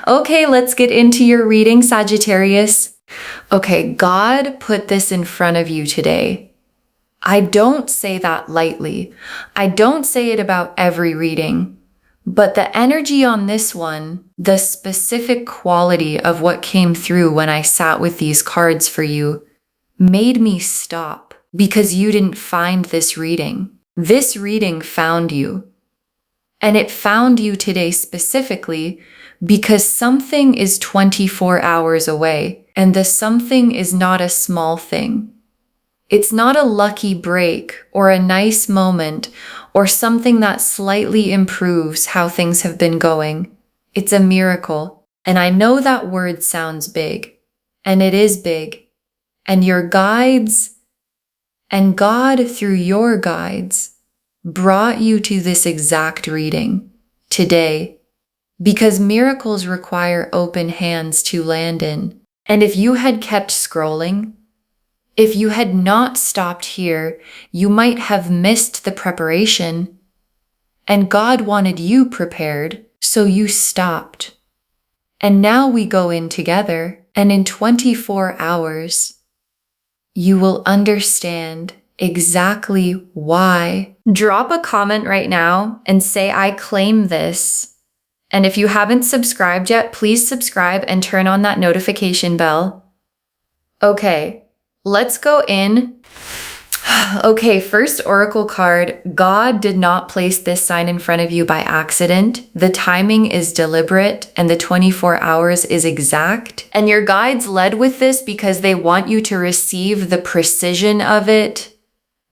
Okay, let's get into your reading, Sagittarius. Okay, God put this in front of you today. I don't say that lightly. I don't say it about every reading. But the energy on this one, the specific quality of what came through when I sat with these cards for you, made me stop because you didn't find this reading. This reading found you. And it found you today specifically because something is 24 hours away, and the something is not a small thing. It's not a lucky break or a nice moment or something that slightly improves how things have been going. It's a miracle. And I know that word sounds big, and it is big. And your guides and God through your guides brought you to this exact reading today because miracles require open hands to land in. And if you had kept scrolling, if you had not stopped here, you might have missed the preparation. And God wanted you prepared, so you stopped. And now we go in together, and in 24 hours, you will understand exactly why. Drop a comment right now and say, I claim this. And if you haven't subscribed yet, please subscribe and turn on that notification bell. Okay, let's go in. Okay, first oracle card. God did not place this sign in front of you by accident. The timing is deliberate and the 24 hours is exact. And your guides led with this because they want you to receive the precision of it.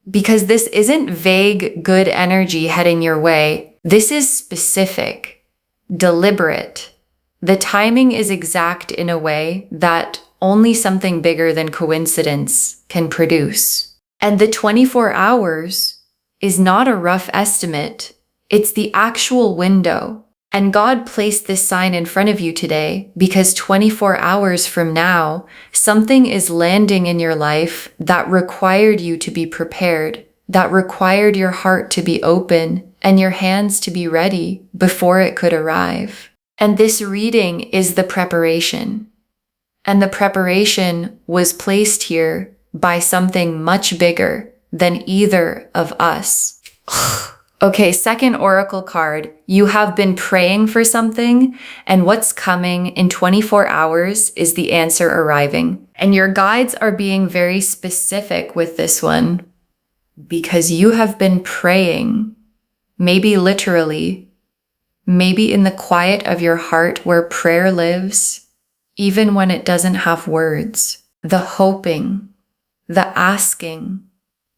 Because this isn't vague, good energy heading your way. This is specific, deliberate. The timing is exact in a way that only something bigger than coincidence can produce. And the 24 hours is not a rough estimate. It's the actual window. And God placed this sign in front of you today because 24 hours from now, something is landing in your life that required you to be prepared, that required your heart to be open and your hands to be ready before it could arrive. And this reading is the preparation. And the preparation was placed here by something much bigger than either of us. Okay, second oracle card. You have been praying for something, and what's coming in 24 hours is the answer arriving. And your guides are being very specific with this one because you have been praying, maybe literally, maybe in the quiet of your heart where prayer lives, even when it doesn't have words. The hoping, the asking,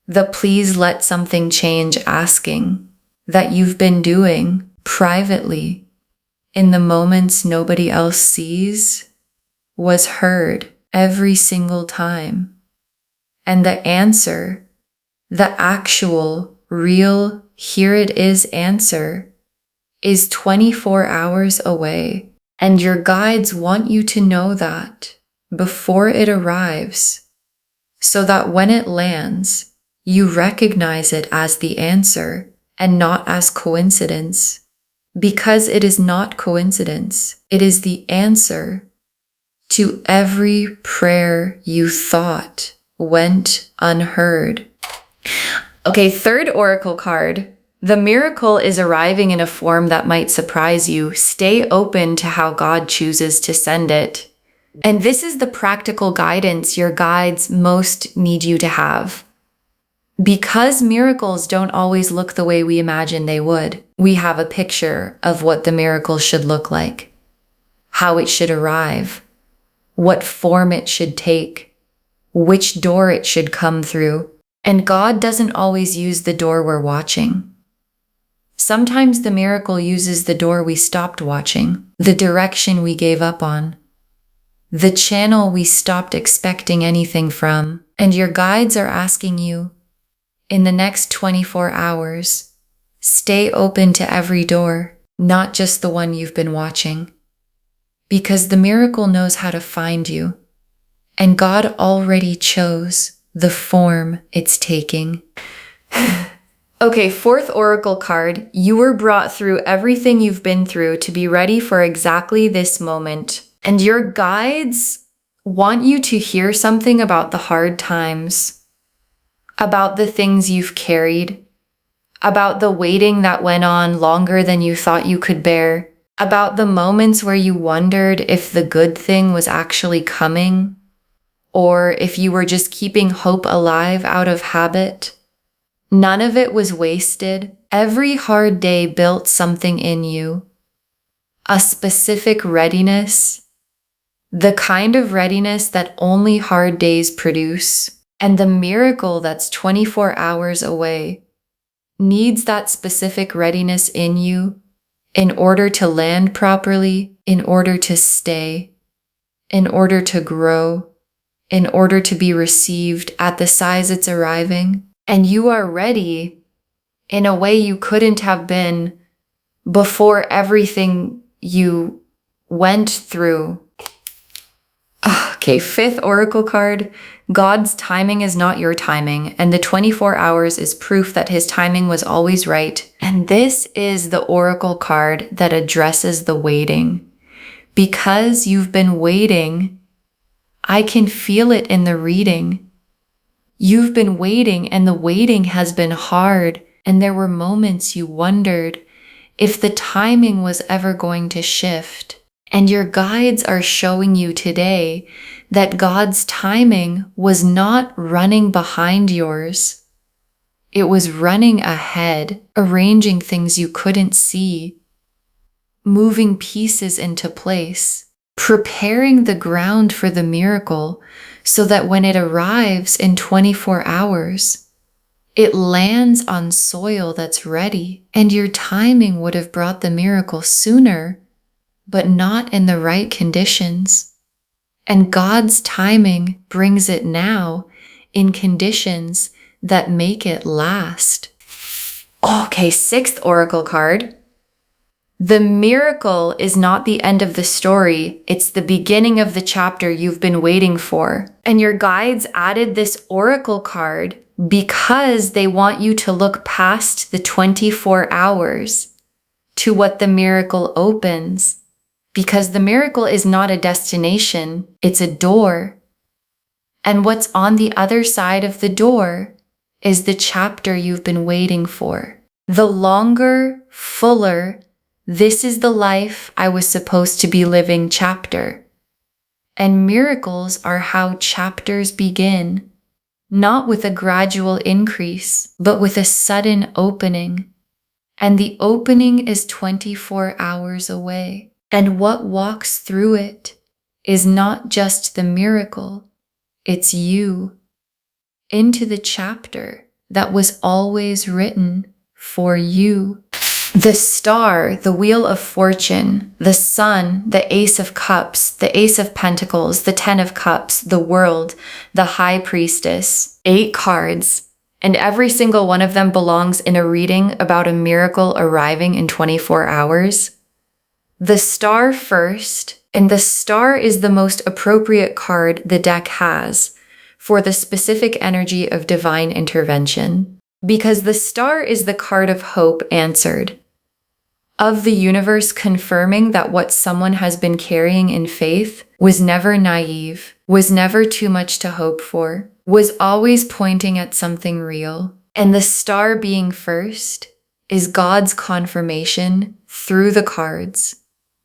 the please let something change asking that you've been doing privately in the moments nobody else sees was heard every single time. And the answer, the actual, real, here it is answer is 24 hours away. And your guides want you to know that before it arrives, so that when it lands, you recognize it as the answer and not as coincidence. Because it is not coincidence. It is the answer to every prayer you thought went unheard. Okay, third oracle card. The miracle is arriving in a form that might surprise you. Stay open to how God chooses to send it. And this is the practical guidance your guides most need you to have. Because miracles don't always look the way we imagine they would, we have a picture of what the miracle should look like, how it should arrive, what form it should take, which door it should come through. And God doesn't always use the door we're watching. Sometimes the miracle uses the door we stopped watching, the direction we gave up on, the channel we stopped expecting anything from. And your guides are asking you, in the next 24 hours, stay open to every door, not just the one you've been watching. Because the miracle knows how to find you, and God already chose the form it's taking. Okay, fourth oracle card. You were brought through everything you've been through to be ready for exactly this moment. And your guides want you to hear something about the hard times, about the things you've carried, about the waiting that went on longer than you thought you could bear, about the moments where you wondered if the good thing was actually coming, or if you were just keeping hope alive out of habit. None of it was wasted. Every hard day built something in you, a specific readiness, the kind of readiness that only hard days produce. And the miracle that's 24 hours away needs that specific readiness in you in order to land properly, in order to stay, in order to grow, in order to be received at the size it's arriving. And you are ready in a way you couldn't have been before everything you went through. Okay, fifth oracle card. God's timing is not your timing, and the 24 hours is proof that his timing was always right. And this is the oracle card that addresses the waiting. Because you've been waiting, I can feel it in the reading. You've been waiting, and the waiting has been hard, and there were moments you wondered if the timing was ever going to shift. And your guides are showing you today that God's timing was not running behind yours. It was running ahead, arranging things you couldn't see, moving pieces into place, preparing the ground for the miracle so that when it arrives in 24 hours, it lands on soil that's ready. And your timing would have brought the miracle sooner, but not in the right conditions. And God's timing brings it now in conditions that make it last. Okay, sixth oracle card. The miracle is not the end of the story, it's the beginning of the chapter you've been waiting for. And your guides added this oracle card because they want you to look past the 24 hours to what the miracle opens. Because the miracle is not a destination, it's a door. And what's on the other side of the door is the chapter you've been waiting for. The longer, fuller, this is the life I was supposed to be living chapter. And miracles are how chapters begin, not with a gradual increase, but with a sudden opening. And the opening is 24 hours away. And what walks through it is not just the miracle, it's you, into the chapter that was always written for you. The star, the wheel of fortune, the sun, the ace of cups, the ace of pentacles, the 10 of cups, the world, the high priestess, 8 cards, and every single one of them belongs in a reading about a miracle arriving in 24 hours. The star first, and the star is the most appropriate card the deck has for the specific energy of divine intervention, because the star is the card of hope answered, of the universe confirming that what someone has been carrying in faith was never naive, was never too much to hope for, was always pointing at something real. And the star being first is God's confirmation through the cards.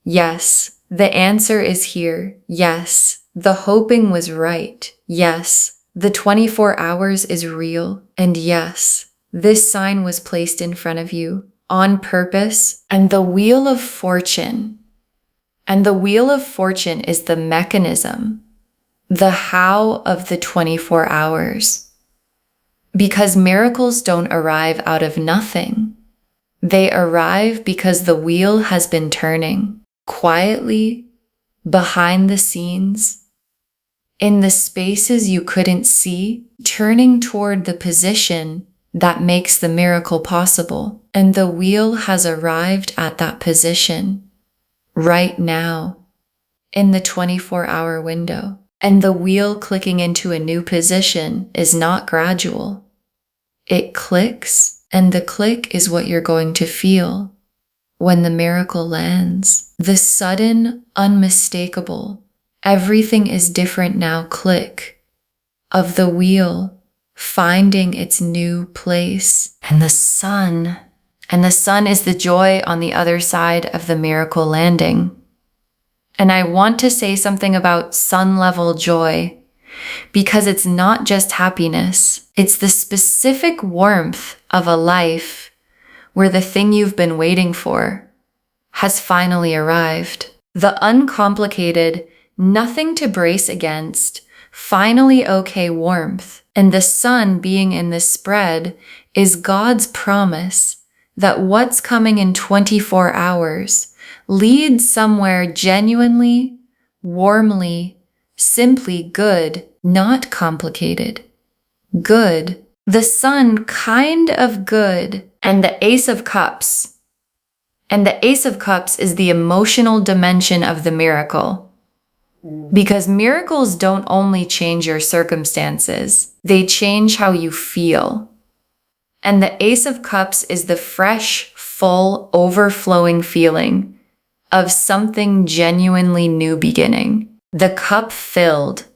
Yes, the answer is here. Yes, the hoping was right. Yes, the 24 hours is real. And yes, this sign was placed in front of you on purpose. And the wheel of fortune. And the wheel of fortune is the mechanism, the how of the 24 hours. Because miracles don't arrive out of nothing. They arrive because the wheel has been turning. Quietly, behind the scenes, in the spaces you couldn't see, turning toward the position that makes the miracle possible. And the wheel has arrived at that position right now in the 24-hour window. And the wheel clicking into a new position is not gradual. It clicks And the click is what you're going to feel when the miracle lands. The sudden, unmistakable, everything is different now click of the wheel finding its new place. And the sun is the joy on the other side of the miracle landing. And I want to say something about sun level joy, because it's not just happiness. It's the specific warmth of a life where the thing you've been waiting for has finally arrived. The uncomplicated, nothing to brace against, finally okay warmth. And the sun being in this spread is God's promise that what's coming in 24 hours leads somewhere genuinely, warmly, simply good, not complicated. Good. The sun kind of good. And the Ace of Cups. And the Ace of Cups is the emotional dimension of the miracle. Because miracles don't only change your circumstances, they change how you feel. And the Ace of Cups is the fresh, full, overflowing feeling of something genuinely new beginning. The cup filled,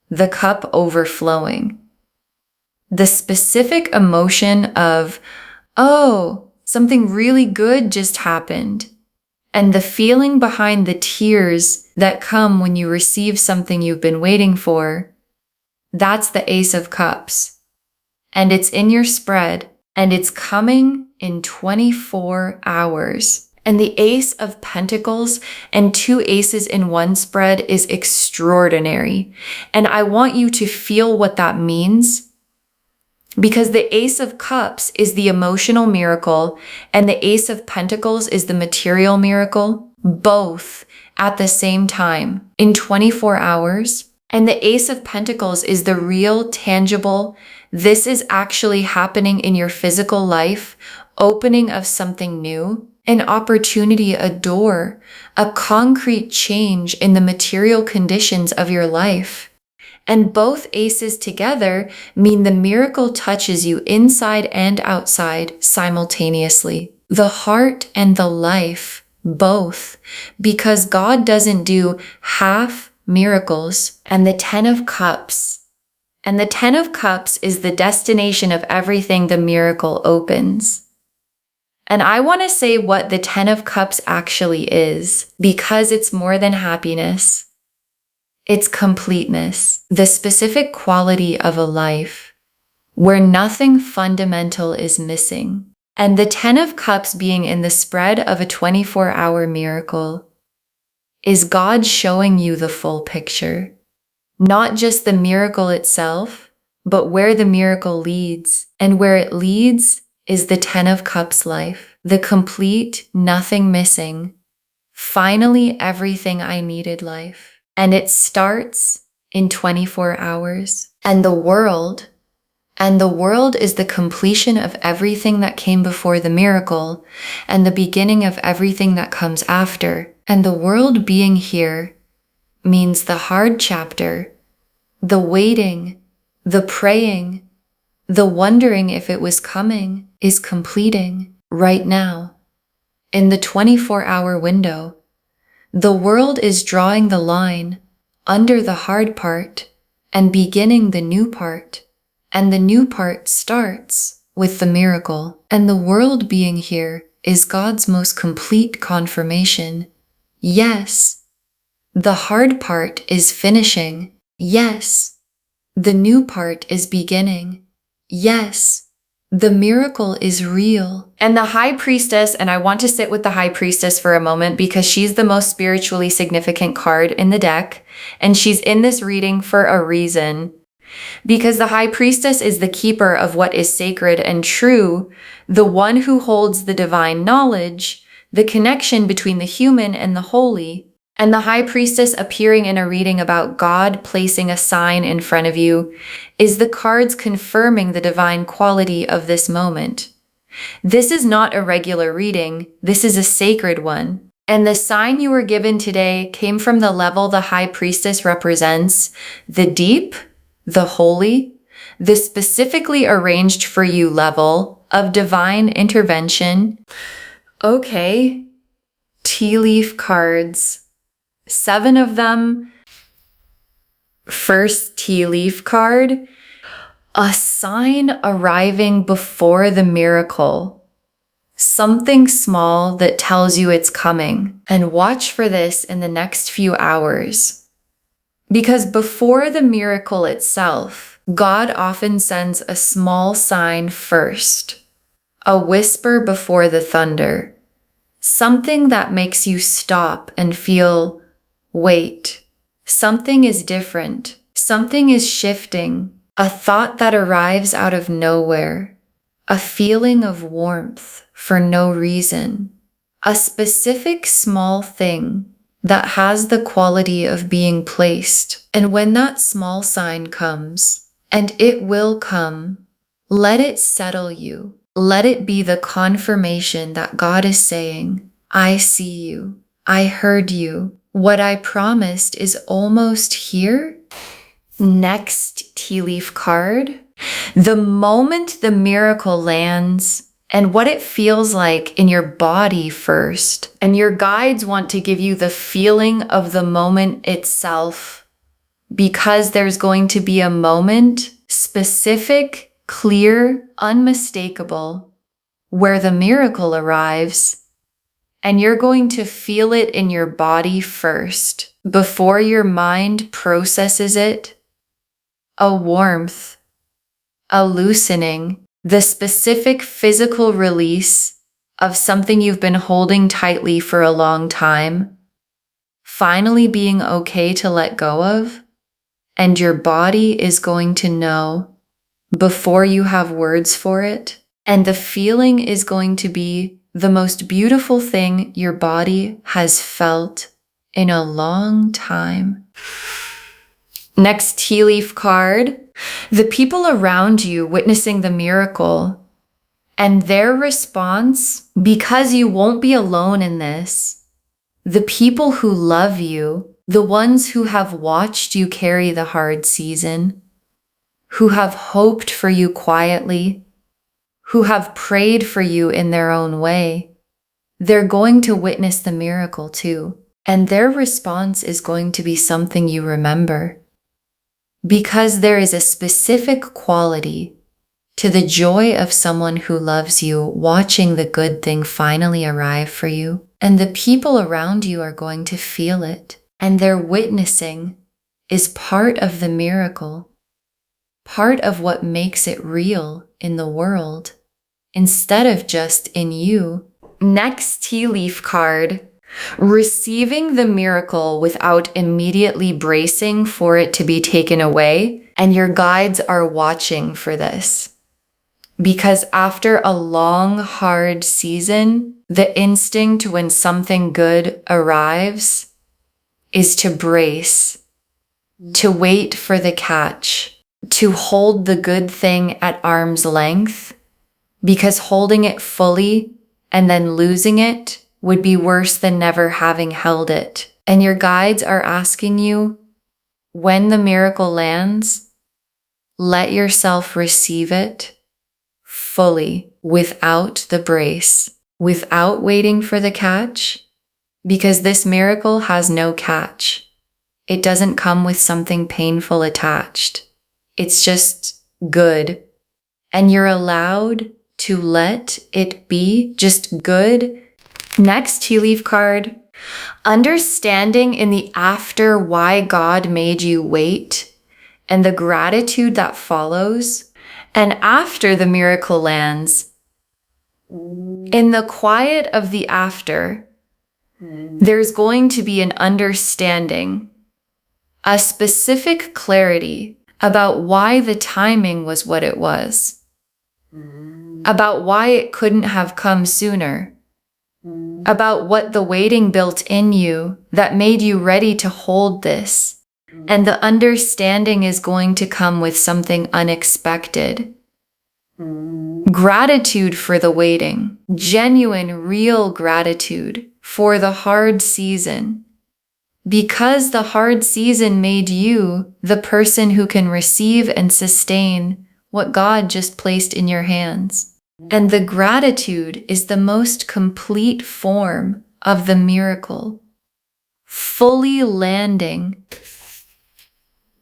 the cup overflowing. The specific emotion of, oh, something really good just happened. And the feeling behind the tears that come when you receive something you've been waiting for, that's the Ace of Cups. And it's in your spread, and it's coming in 24 hours. And the Ace of Pentacles and two aces in one spread is extraordinary. And I want you to feel what that means, because the Ace of Cups is the emotional miracle and the Ace of Pentacles is the material miracle, both at the same time in 24 hours. And the Ace of Pentacles is the real, tangible, this is actually happening in your physical life, opening of something new, an opportunity, a door, a concrete change in the material conditions of your life. And both aces together mean the miracle touches you inside and outside simultaneously. The heart and the life, both, because God doesn't do half miracles. And the Ten of Cups. And the Ten of Cups is the destination of everything the miracle opens. And I want to say what the Ten of Cups actually is, because it's more than happiness. It's completeness, the specific quality of a life where nothing fundamental is missing. And the Ten of Cups being in the spread of a 24-hour miracle is God showing you the full picture. Not just the miracle itself, but where the miracle leads. And where it leads is the Ten of Cups life, the complete, nothing missing, finally everything I needed life. And it starts in 24 hours. And the world is the completion of everything that came before the miracle and the beginning of everything that comes after. And the world being here means the hard chapter, the waiting, the praying, the wondering if it was coming is completing right now. In the 24-hour window, the world is drawing the line under the hard part and beginning the new part. And the new part starts with the miracle. And the world being here is God's most complete confirmation. Yes, the hard part is finishing. Yes, the new part is beginning. Yes, the miracle is real. And the High Priestess, and I want to sit with the High Priestess for a moment because she's the most spiritually significant card in the deck, and she's in this reading for a reason. Because the High Priestess is the keeper of what is sacred and true, the one who holds the divine knowledge, the connection between the human and the holy. And the High Priestess appearing in a reading about God placing a sign in front of you is the cards confirming the divine quality of this moment. This is not a regular reading, this is a sacred one. And the sign you were given today came from the level the High Priestess represents, the deep, the holy, the specifically arranged for you level, of divine intervention. Okay, tea leaf cards, 7 of them. First tea leaf card, a sign arriving before the miracle. Something small that tells you it's coming. And watch for this in the next few hours. Because before the miracle itself, God often sends a small sign first. A whisper before the thunder. Something that makes you stop and feel, wait. Something is different. Something is shifting. A thought that arrives out of nowhere. A feeling of warmth for no reason. A specific small thing that has the quality of being placed. And when that small sign comes, and it will come, let it settle you. Let it be the confirmation that God is saying, I see you. I heard you. What I promised is almost here. Next tea leaf card. The moment the miracle lands and what it feels like in your body first. And your guides want to give you the feeling of the moment itself, because there's going to be a moment, specific, clear, unmistakable, where the miracle arrives. And you're going to feel it in your body first, before your mind processes it. A warmth, a loosening, the specific physical release of something you've been holding tightly for a long time, finally being okay to let go of, and your body is going to know before you have words for it, and the feeling is going to be the most beautiful thing your body has felt in a long time. Next tea leaf card, the people around you witnessing the miracle and their response, because you won't be alone in this. The people who love you, the ones who have watched you carry the hard season, who have hoped for you quietly, who have prayed for you in their own way, they're going to witness the miracle too. And their response is going to be something you remember. Because there is a specific quality to the joy of someone who loves you watching the good thing finally arrive for you. And the people around you are going to feel it. And their witnessing is part of the miracle. Part of what makes it real in the world, instead of just in you. Next tea leaf card. Receiving the miracle without immediately bracing for it to be taken away, and your guides are watching for this. Because after a long, hard season, the instinct when something good arrives is to brace, to wait for the catch, to hold the good thing at arm's length, because holding it fully and then losing it would be worse than never having held it. And your guides are asking you, when the miracle lands, let yourself receive it fully, without the brace, without waiting for the catch, because this miracle has no catch. It doesn't come with something painful attached. It's just good. And you're allowed to let it be just good. Next tea leaf card, understanding in the after why God made you wait and the gratitude that follows. And after the miracle lands, in the quiet of the after, there's going to be an understanding, a specific clarity about why the timing was what it was, about why it couldn't have come sooner. About what the waiting built in you that made you ready to hold this. And the understanding is going to come with something unexpected. Gratitude for the waiting. Genuine, real gratitude for the hard season. Because the hard season made you the person who can receive and sustain what God just placed in your hands. And the gratitude is the most complete form of the miracle. Fully landing.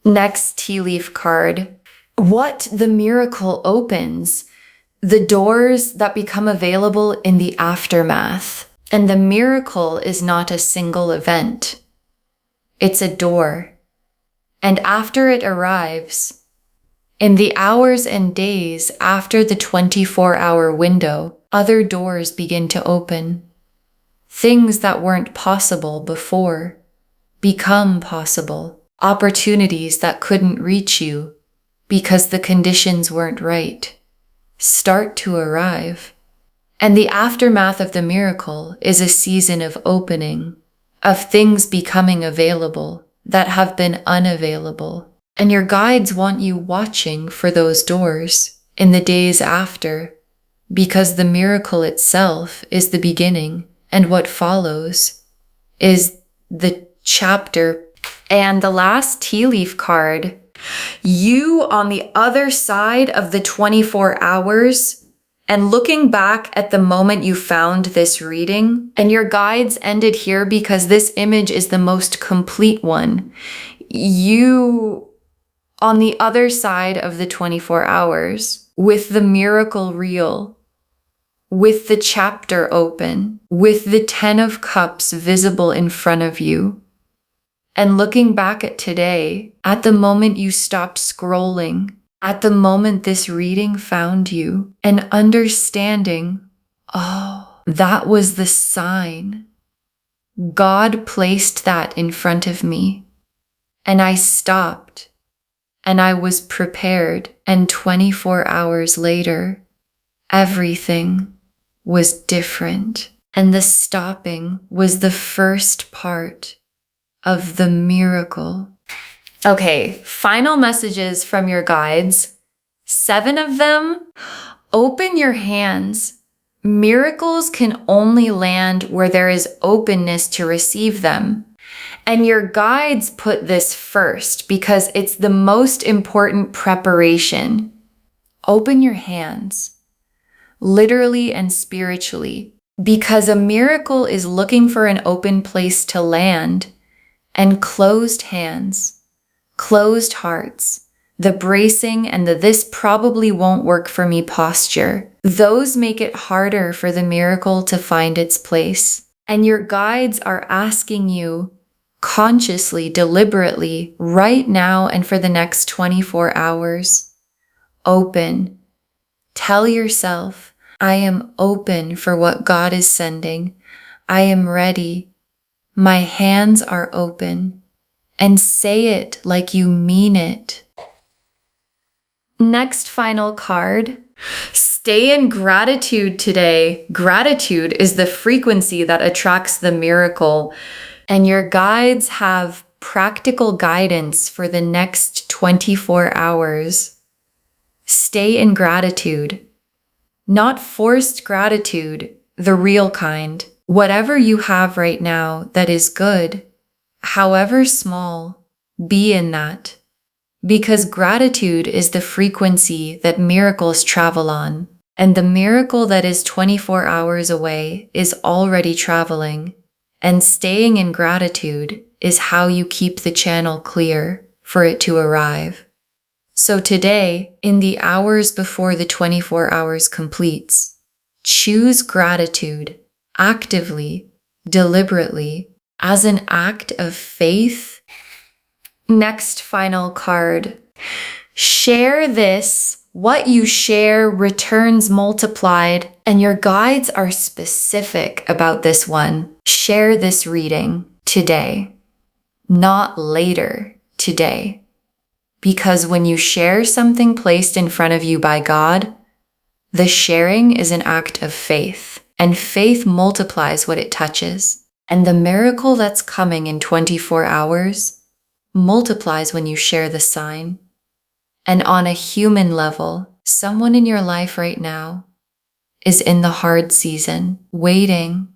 Next tea leaf card. What the miracle opens. The doors that become available in the aftermath. And the miracle is not a single event. It's a door. And after it arrives, in the hours and days after the 24-hour window, other doors begin to open. Things that weren't possible before become possible. Opportunities that couldn't reach you because the conditions weren't right start to arrive. And the aftermath of the miracle is a season of opening, of things becoming available that have been unavailable. And your guides want you watching for those doors in the days after, because the miracle itself is the beginning, and what follows is the chapter. And the last tea leaf card, you on the other side of the 24 hours, and looking back at the moment you found this reading, and your guides ended here because this image is the most complete one. You on the other side of the 24 hours, with the miracle real, with the chapter open, with the 10 of Cups visible in front of you, and looking back at today, at the moment you stopped scrolling, at the moment this reading found you, and understanding, oh, that was the sign. God placed that in front of me, and I stopped, and I was prepared, and 24 hours later, everything was different, and the stopping was the first part of the miracle. Okay, final messages from your guides. 7 of them. Open your hands. Miracles can only land where there is openness to receive them. And your guides put this first because it's the most important preparation. Open your hands, literally and spiritually, because a miracle is looking for an open place to land, and closed hands, closed hearts, the bracing and the "this probably won't work for me" posture, those make it harder for the miracle to find its place. And your guides are asking you consciously, deliberately, right now and for the next 24 hours, open. Tell yourself, I am open for what God is sending. I am ready. My hands are open. And say it like you mean it. Next final card. Stay in gratitude today. Gratitude is the frequency that attracts the miracle. And your guides have practical guidance for the next 24 hours. Stay in gratitude. Not forced gratitude, the real kind. Whatever you have right now that is good, however small, be in that. Because gratitude is the frequency that miracles travel on. And the miracle that is 24 hours away is already traveling. And staying in gratitude is how you keep the channel clear for it to arrive. So today, in the hours before the 24 hours completes, choose gratitude actively, deliberately, as an act of faith. Next final card. Share this. What you share returns multiplied, and your guides are specific about this one. Share this reading today, not later, today. Because when you share something placed in front of you by God, the sharing is an act of faith, and faith multiplies what it touches. And the miracle that's coming in 24 hours multiplies when you share the sign. And on a human level, someone in your life right now is in the hard season, waiting,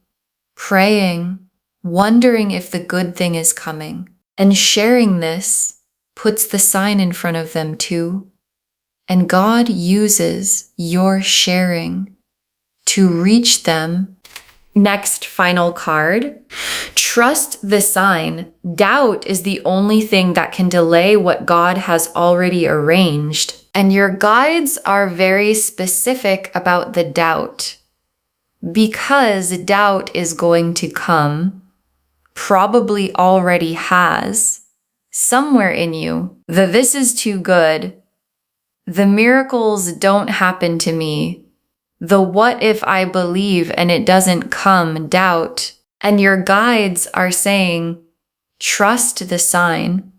praying, wondering if the good thing is coming. And sharing this puts the sign in front of them too. And God uses your sharing to reach them. Next, final card. Trust the sign. Doubt is the only thing that can delay what God has already arranged. And your guides are very specific about the doubt. Because doubt is going to come, probably already has, somewhere in you. The "this is too good," the "miracles don't happen to me," the "what if I believe and it doesn't come" doubt. And your guides are saying, trust the sign,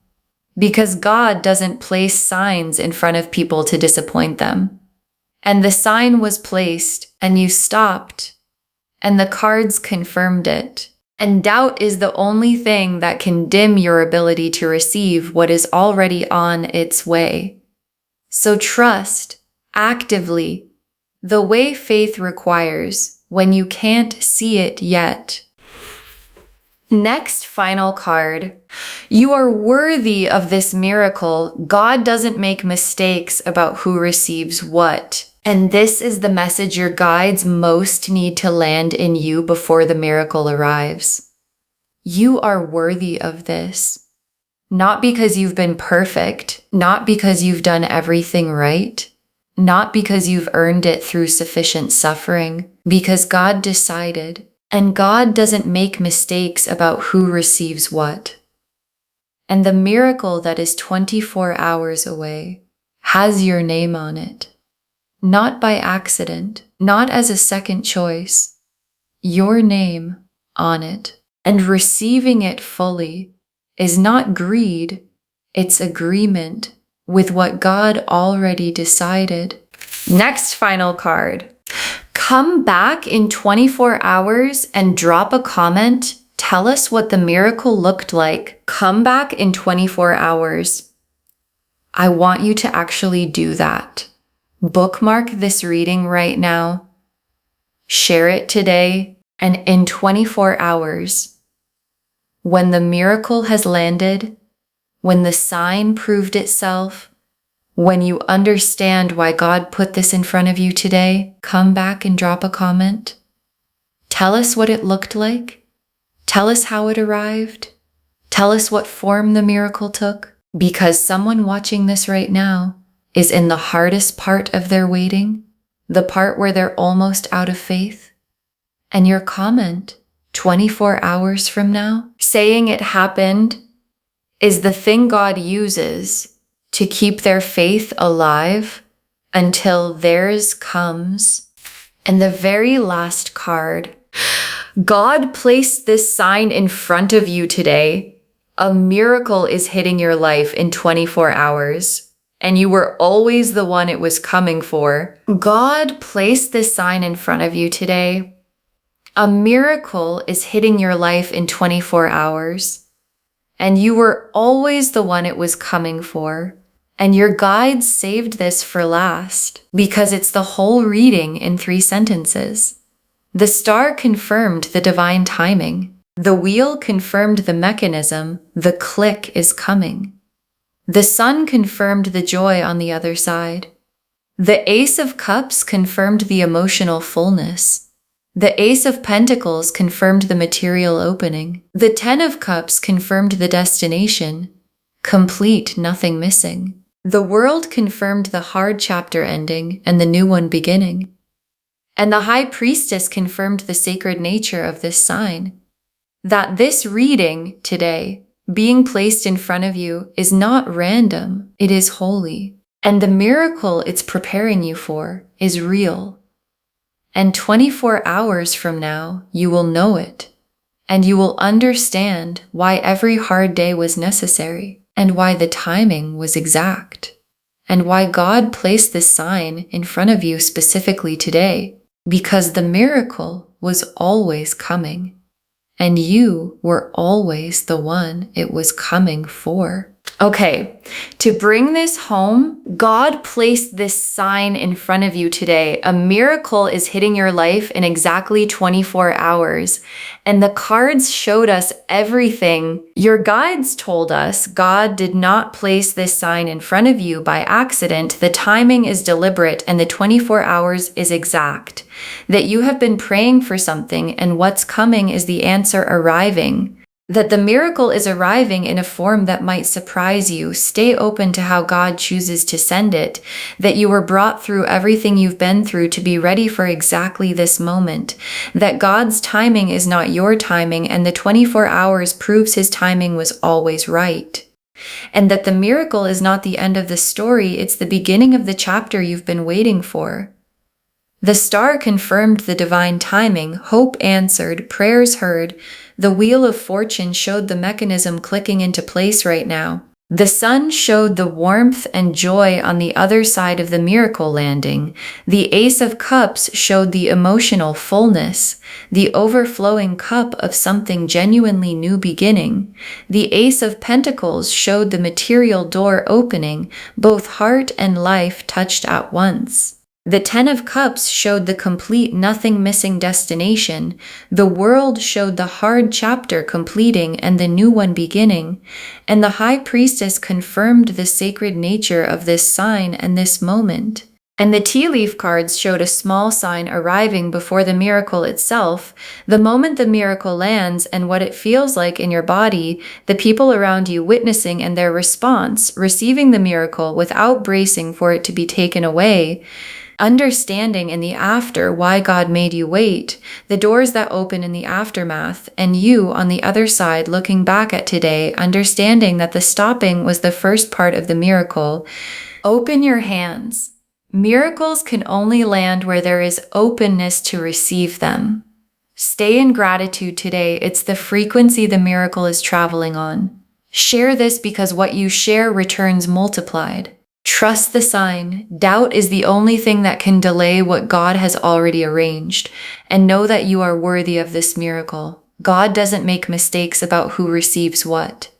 because God doesn't place signs in front of people to disappoint them. And the sign was placed, and you stopped, and the cards confirmed it. And doubt is the only thing that can dim your ability to receive what is already on its way. So trust, actively, the way faith requires when you can't see it yet. Next, final card. You are worthy of this miracle. God doesn't make mistakes about who receives what. And this is the message your guides most need to land in you before the miracle arrives. You are worthy of this. Not because you've been perfect, not because you've done everything right, not because you've earned it through sufficient suffering, because God decided. And God doesn't make mistakes about who receives what. And the miracle that is 24 hours away has your name on it. Not by accident, not as a second choice. Your name on it. And receiving it fully is not greed, it's agreement with what God already decided. Next final card. Come back in 24 hours and drop a comment. Tell us what the miracle looked like. Come back in 24 hours. I want you to actually do that. Bookmark this reading right now. Share it today, and in 24 hours, when the miracle has landed, when the sign proved itself, when you understand why God put this in front of you today, come back and drop a comment. Tell us what it looked like. Tell us how it arrived. Tell us what form the miracle took. Because someone watching this right now is in the hardest part of their waiting, the part where they're almost out of faith. And your comment, 24 hours from now, saying it happened, is the thing God uses to keep their faith alive until theirs comes. And the very last card. God placed this sign in front of you today. A miracle is hitting your life in 24 hours, and you were always the one it was coming for. God placed this sign in front of you today. A miracle is hitting your life in 24 hours, and you were always the one it was coming for. And your guides saved this for last, because it's the whole reading in 3 sentences. The star confirmed the divine timing. The wheel confirmed the mechanism. The click is coming. The sun confirmed the joy on the other side. The Ace of Cups confirmed the emotional fullness. The Ace of Pentacles confirmed the material opening. The 10 of Cups confirmed the destination. Complete, nothing missing. The World confirmed the hard chapter ending and the new one beginning. And the High Priestess confirmed the sacred nature of this sign. That this reading today, being placed in front of you, is not random, it is holy. And the miracle it's preparing you for is real. And 24 hours from now, you will know it. And you will understand why every hard day was necessary. And why the timing was exact, and why God placed this sign in front of you specifically today, because the miracle was always coming, and you were always the one it was coming for. Okay, to bring this home, God placed this sign in front of you today. A miracle is hitting your life in exactly 24 hours. And the cards showed us everything. Your guides told us God did not place this sign in front of you by accident. The timing is deliberate and the 24 hours is exact. That you have been praying for something and what's coming is the answer arriving. That the miracle is arriving in a form that might surprise you. Stay open to how God chooses to send it. That you were brought through everything you've been through to be ready for exactly this moment. That God's timing is not your timing, and the 24 hours proves his timing was always right. And that the miracle is not the end of the story, it's the beginning of the chapter you've been waiting for. The star confirmed the divine timing, hope answered, prayers heard. The wheel of fortune showed the mechanism clicking into place right now. The sun showed the warmth and joy on the other side of the miracle landing. The Ace of Cups showed the emotional fullness, the overflowing cup of something genuinely new beginning. The Ace of Pentacles showed the material door opening, both heart and life touched at once. The Ten of Cups showed the complete nothing missing destination. The World showed the hard chapter completing and the new one beginning. And the High Priestess confirmed the sacred nature of this sign and this moment. And the tea leaf cards showed a small sign arriving before the miracle itself. The moment the miracle lands and what it feels like in your body, the people around you witnessing and their response, receiving the miracle without bracing for it to be taken away. Understanding in the after why God made you wait, the doors that open in the aftermath, and you on the other side looking back at today, understanding that the stopping was the first part of the miracle. Open your hands. Miracles can only land where there is openness to receive them. Stay in gratitude today. It's the frequency the miracle is traveling on. Share this because what you share returns multiplied. Trust the sign. Doubt is the only thing that can delay what God has already arranged. And know that you are worthy of this miracle. God doesn't make mistakes about who receives what.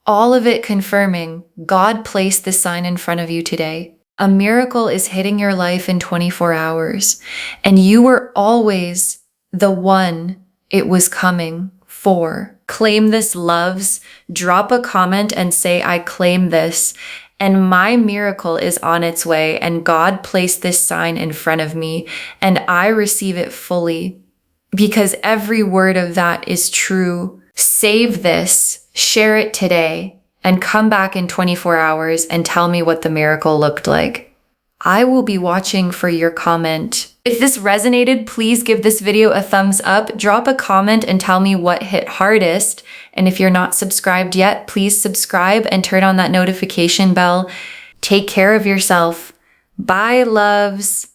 All of it confirming, God placed this sign in front of you today. A miracle is hitting your life in 24 hours. And you were always the one it was coming for. Claim this, loves. Drop a comment and say, I claim this. And my miracle is on its way, and God placed this sign in front of me, and I receive it fully, because every word of that is true. Save this, share it today, and come back in 24 hours and tell me what the miracle looked like. I will be watching for your comment. If this resonated, please give this video a thumbs up, drop a comment and tell me what hit hardest. And if you're not subscribed yet, please subscribe and turn on that notification bell. Take care of yourself. Bye, loves.